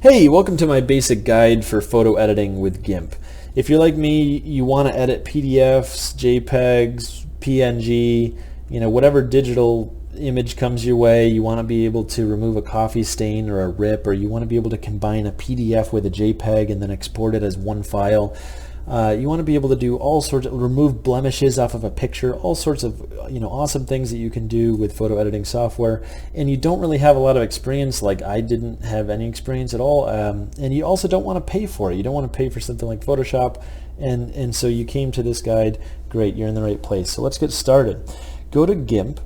Hey, welcome to my basic guide for photo editing with GIMP. If you're like me, you want to edit PDFs, JPEGs, PNG, whatever digital image comes your way. You want to be able to remove a coffee stain or a rip, or you want to be able to combine a PDF with a JPEG and then export it as one file. You want to be able to do all sorts of, remove blemishes off of a picture, all sorts of awesome things that you can do with photo editing software, and you don't really have a lot of experience, like I didn't have any experience at all, and you also don't want to pay for it. You don't want to pay for something like Photoshop, and so you came to this guide. Great, you're in the right place. So let's get started. Go to GIMP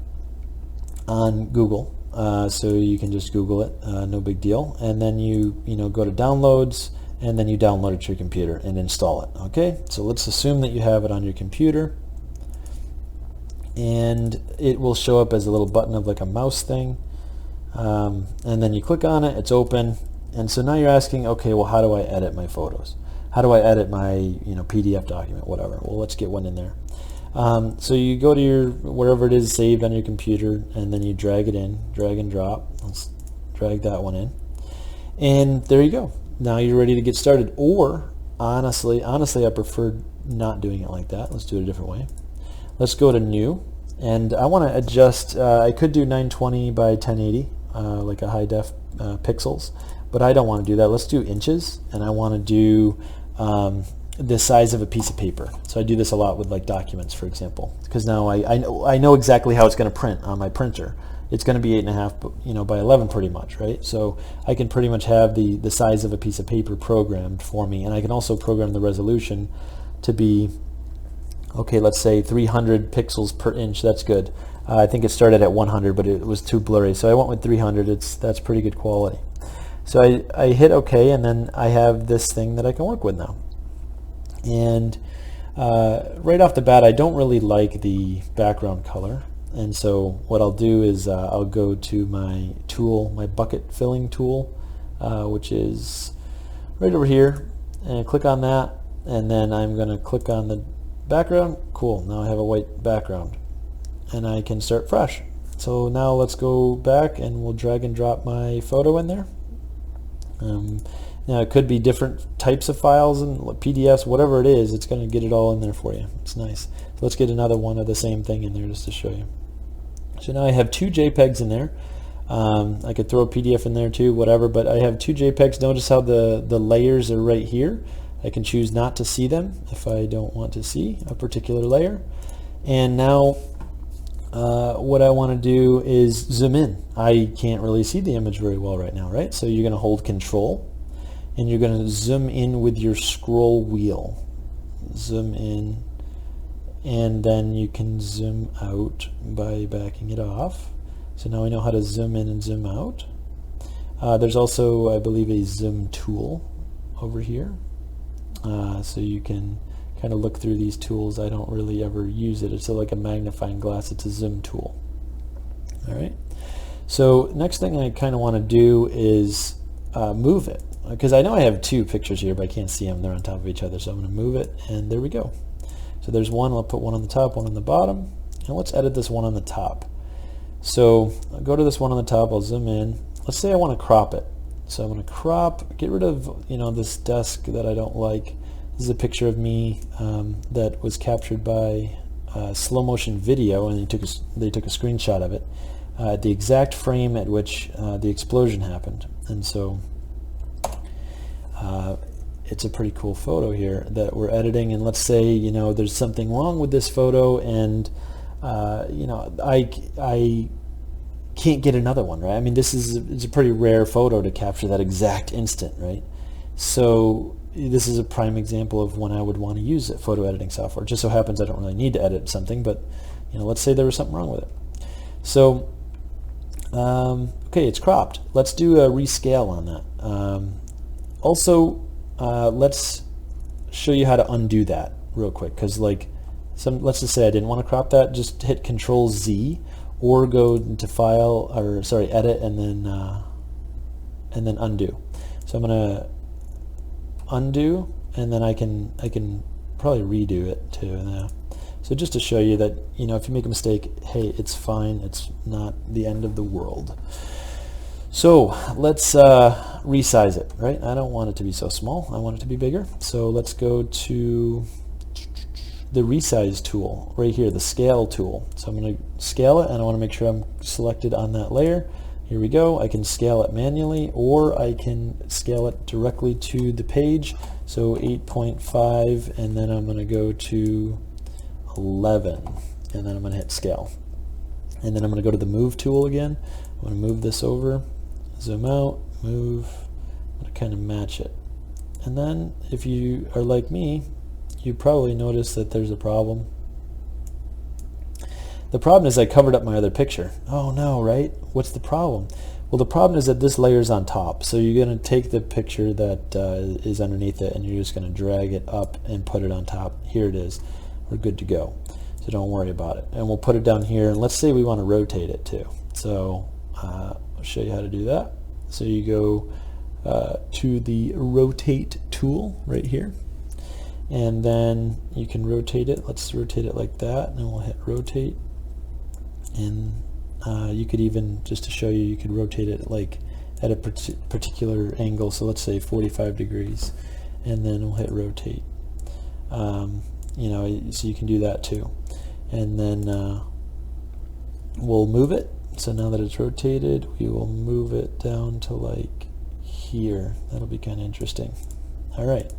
on Google, so you can just Google it, no big deal, and then you go to downloads, and then you download it to your computer and install it. Okay, so let's assume that you have it on your computer, and it will show up as a little button of like a mouse thing, and then you click on it, it's open, and so now you're asking, okay, well, how do I edit my photos? How do I edit my PDF document, whatever? Well, let's get one in there. So you go to your wherever it is saved on your computer, and then you drag it in, drag and drop. Let's drag that one in, and there you go. Now you're ready to get started. Or honestly, I prefer not doing it like that. Let's do it a different way. Let's go to new, and I want to adjust. I could do 920 by 1080, like a high def pixels, but I don't want to do that. Let's do inches, and I want to do the size of a piece of paper. So I do this a lot with like documents, for example, because now I know exactly how it's going to print on my printer. It's going to be 8.5 by 11 pretty much, right? So I can pretty much have the size of a piece of paper programmed for me, and I can also program the resolution to be, okay, let's say 300 pixels per inch. That's good. I think it started at 100, but it was too blurry, so I went with 300. That's pretty good quality. So I hit OK, and then I have this thing that I can work with now. And right off the bat, I don't really like the background color. And so what I'll do is I'll go to my tool, my bucket filling tool, which is right over here, and click on that, and then I'm going to click on the background. Cool, now I have a white background, and I can start fresh. So now let's go back, and we'll drag and drop my photo in there. Now it could be different types of files and PDFs, whatever it is, it's going to get it all in there for you. It's nice. So let's get another one of the same thing in there just to show you. So now I have two JPEGs in there. I could throw a PDF in there too, whatever, but I have two JPEGs. Notice how the layers are right here. I can choose not to see them if I don't want to see a particular layer. And now what I want to do is zoom in. I can't really see the image very well right now, right? So you're going to hold Control, and you're going to zoom in with your scroll wheel. Zoom in. And then you can zoom out by backing it off. So now we know how to zoom in and zoom out. There's also, I believe, a zoom tool over here. So you can kind of look through these tools. I don't really ever use it. It's like a magnifying glass. It's a zoom tool. All right. So next thing I kind of want to do is move it, because I know I have two pictures here, but I can't see them. They're on top of each other. So I'm going to move it, and there we go. So there's one. I'll put one on the top, one on the bottom, and let's edit this one on the top. So I'll go to this one on the top. I'll zoom in. Let's say I want to crop it. So I'm going to crop, get rid of this desk that I don't like. This is a picture of me that was captured by slow motion video, and they took a screenshot of it at the exact frame at which the explosion happened. And so it's a pretty cool photo here that we're editing, and let's say there's something wrong with this photo, and I can't get another one, right? I mean, it's a pretty rare photo to capture that exact instant, right? So this is a prime example of when I would want to use photo editing software. It just so happens I don't really need to edit something, but let's say there was something wrong with it. So okay, it's cropped. Let's do a rescale on that. Also, let's show you how to undo that real quick, because let's just say I didn't want to crop that. Just hit Control Z, or go into File, or sorry, Edit, and then Undo. So I'm gonna undo, and then I can probably redo it too. So just to show you that if you make a mistake, hey, it's fine. It's not the end of the world. So let's resize it, right? I don't want it to be so small. I want it to be bigger. So let's go to the resize tool right here, the scale tool. So I'm going to scale it, and I want to make sure I'm selected on that layer. Here we go. I can scale it manually, or I can scale it directly to the page. So 8.5, and then I'm going to go to 11, and then I'm going to hit scale. And then I'm going to go to the move tool again. I'm going to move this over, zoom out, move. I'm going to kind of match it. And then if you are like me, you probably notice that there's a problem. The problem is I covered up my other picture. Oh no, right? What's the problem? Well, the problem is that this layer is on top. So you're going to take the picture that is underneath it, and you're just going to drag it up and put it on top. Here it is. We're good to go. So don't worry about it. And we'll put it down here, and let's say we want to rotate it too. So I'll show you how to do that. So you go to the rotate tool right here, and then you can rotate it. Let's rotate it like that, and we'll hit rotate. And you could even, just to show you, you could rotate it like at a particular angle. So let's say 45 degrees, and then we'll hit rotate. You know, so you can do that too. And then we'll move it. So now that it's rotated, we will move it down to like here. That'll be kind of interesting. All right.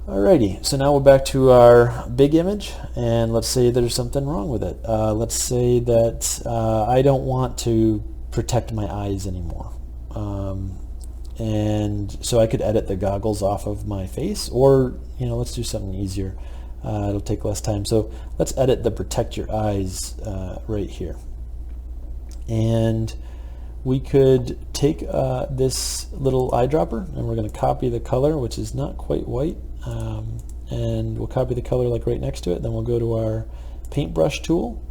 Alrighty, so now we're back to our big image, and let's say there's something wrong with it. Let's say that I don't want to protect my eyes anymore. And so I could edit the goggles off of my face, or, you know, let's do something easier. It'll take less time. So let's edit the protect your eyes right here. And we could take this little eyedropper, and we're going to copy the color, which is not quite white. And we'll copy the color like right next to it. Then we'll go to our paintbrush tool,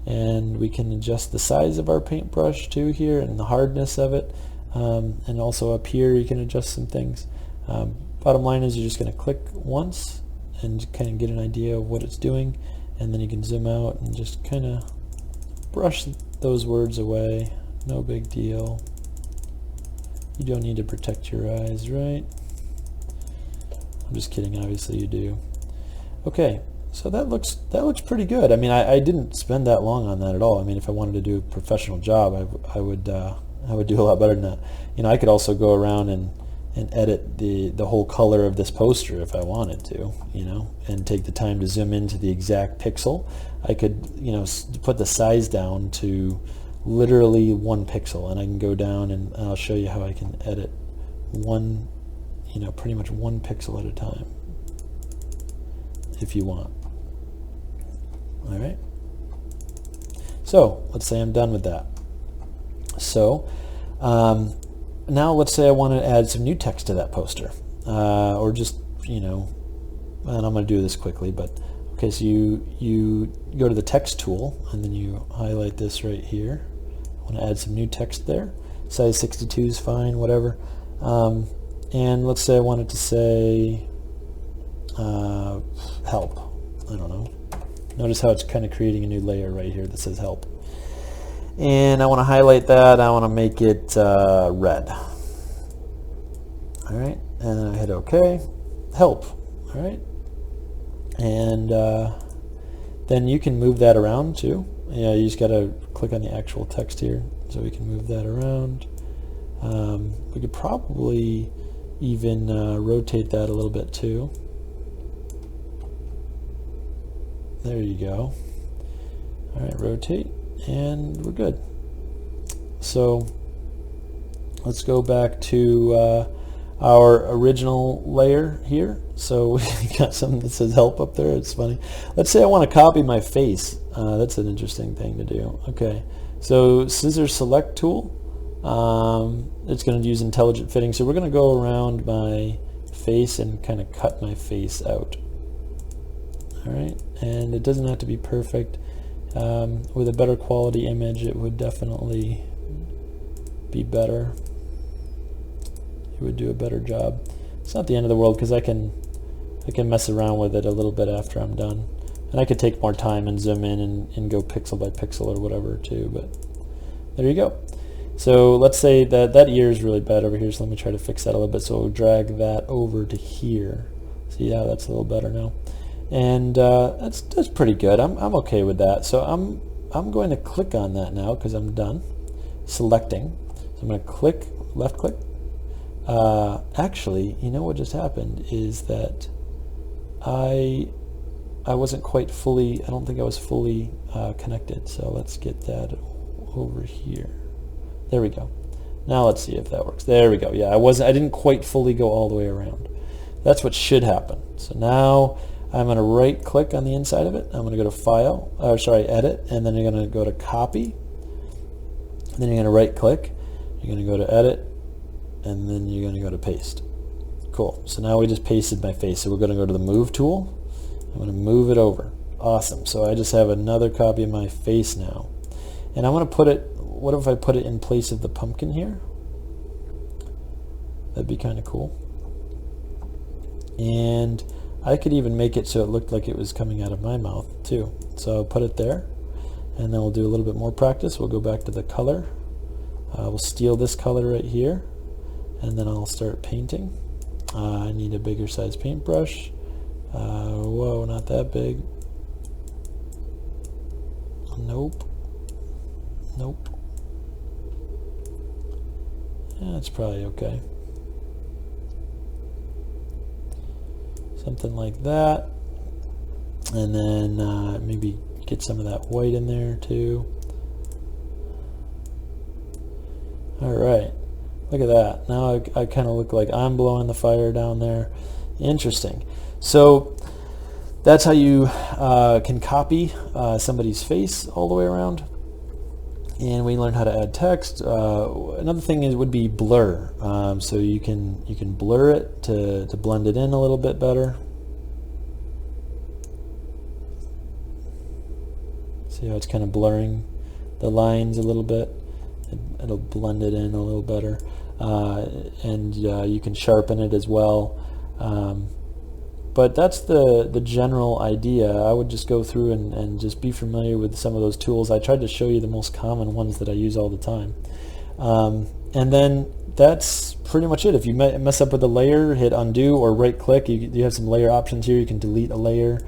and we can adjust the size of our paintbrush too here, and the hardness of it, and also up here you can adjust some things. Bottom line is you're just going to click once and kind of get an idea of what it's doing, and then you can zoom out and just kind of brush those words away. No big deal. You don't need to protect your eyes, right? I'm just kidding, obviously you do. Okay, so that looks pretty good. I mean, I didn't spend that long on that at all. I mean, if I wanted to do a professional job, I would do a lot better than that. You know, I could also go around and edit the whole color of this poster if I wanted to, you know, and take the time to zoom into the exact pixel. I could, you know, put the size down to literally 1 pixel, and I can go down and I'll show you how I can edit one, you know, pretty much 1 pixel at a time if you want. All right. So let's say I'm done with that. So now let's say I want to add some new text to that poster, or just, you know, and I'm going to do this quickly, but okay, so you go to the text tool, and then you highlight this right here. I want to add some new text there. Size 62 is fine, whatever. And let's say I wanted to say help. I don't know. Notice how it's kind of creating a new layer right here that says help. And I want to highlight that. I want to make it red. All right, and then I hit OK. Help. All right, and then you can move that around too. Yeah, you just got to click on the actual text here, so we can move that around. We could probably even rotate that a little bit too. There you go. All right, rotate, and we're good. So let's go back to our original layer here. So we got something that says help up there. It's funny. Let's say I want to copy my face. That's an interesting thing to do. Okay, so scissors select tool. It's going to use intelligent fitting. So we're going to go around my face and kind of cut my face out. All right, and it doesn't have to be perfect. With a better quality image, it would definitely be better. It would do a better job. It's not the end of the world, because I can mess around with it a little bit after I'm done, and I could take more time and zoom in and go pixel by pixel or whatever too. But there you go. So let's say that ear is really bad over here, so let me try to fix that a little bit. So we'll drag that over to here. See, yeah, that's a little better now. And that's pretty good. I'm okay with that. So I'm going to click on that now because I'm done selecting. So I'm going to click, left click. Actually, you know what just happened is that I wasn't quite fully, I don't think I was fully connected. So let's get that over here. There we go. Now let's see if that works. There we go. Yeah, I didn't quite fully go all the way around. That's what should happen. So now I'm going to right click on the inside of it. I'm going to go to File, or sorry, Edit, and then you're going to go to Copy. And then you're going to right click. You're going to go to Edit, and then you're going to go to Paste. Cool. So now we just pasted my face. So we're going to go to the Move tool. I'm going to move it over. Awesome. So I just have another copy of my face now. And I'm going to put it, what if I put it in place of the pumpkin here? That'd be kind of cool. And I could even make it so it looked like it was coming out of my mouth too. So I'll put it there, and then we'll do a little bit more practice. We'll go back to the color. We'll steal this color right here, and then I'll start painting. I need a bigger size paintbrush. Whoa, not that big. Nope. Nope. Yeah, that's probably okay. Something like that. And then maybe get some of that white in there too. Alright, look at that. Now I kind of look like I'm blowing the fire down there. Interesting. So that's how you can copy somebody's face all the way around. And we learned how to add text. Another thing would be blur. So you can blur it to blend it in a little bit better. See how it's kind of blurring the lines a little bit. It'll blend it in a little better. And you can sharpen it as well. But that's the general idea. I would just go through and just be familiar with some of those tools. I tried to show you the most common ones that I use all the time. And then that's pretty much it. If you mess up with a layer, hit undo or right click. You have some layer options here. You can delete a layer,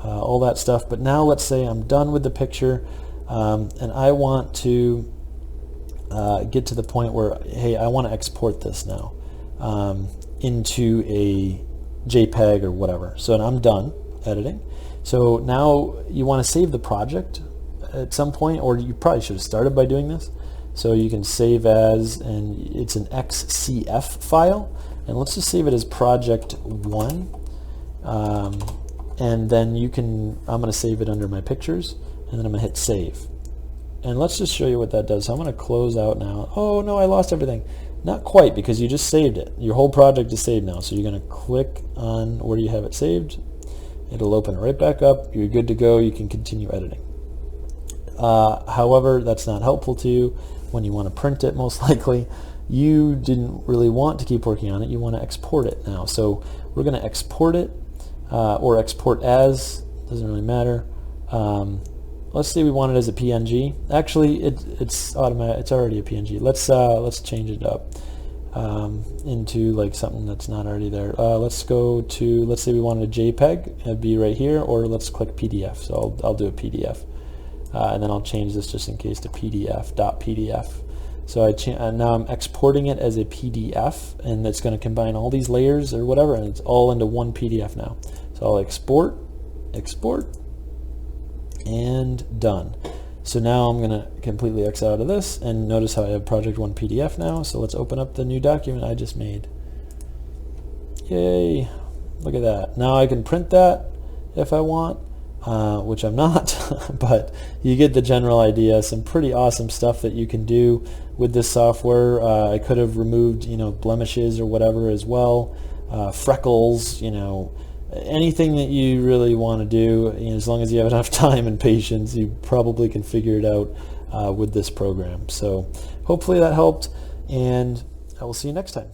all that stuff. But now let's say I'm done with the picture and I want to get to the point where, hey, I want to export this now into a JPEG or whatever. So I'm done editing. So now you want to save the project at some point, or you probably should have started by doing this. So you can save as, and it's an XCF file, and let's just save it as project 1. And then I'm going to save it under my pictures, and then I'm going to hit save. And let's just show you what that does. So I'm going to close out now. Oh no, I lost everything. Not quite, because you just saved it. Your whole project is saved now. So you're going to click on where you have it saved. It'll open it right back up. You're good to go. You can continue editing. However, that's not helpful to you when you want to print it, most likely. You didn't really want to keep working on it. You want to export it now. So we're going to export it or export as. Doesn't really matter. Let's say we want it as a PNG. Actually, it's automatic. It's already a PNG. Let's change it up into like something that's not already there. Let's go to, let's say we wanted a JPEG. It'd be right here, or let's click PDF. So I'll do a PDF, and then I'll change this just in case to PDF. So now I'm exporting it as a PDF, and it's going to combine all these layers or whatever, and it's all into one PDF now. So I'll export, and done. So now I'm going to completely X out of this, and notice how I have project 1 PDF now. So let's open up the new document I just made. Yay, look at that. Now I can print that if I want, which I'm not, but you get the general idea. Some pretty awesome stuff that you can do with this software. I could have removed, blemishes or whatever as well, freckles, anything that you really want to do, as long as you have enough time and patience, you probably can figure it out with this program. So hopefully that helped, and I will see you next time.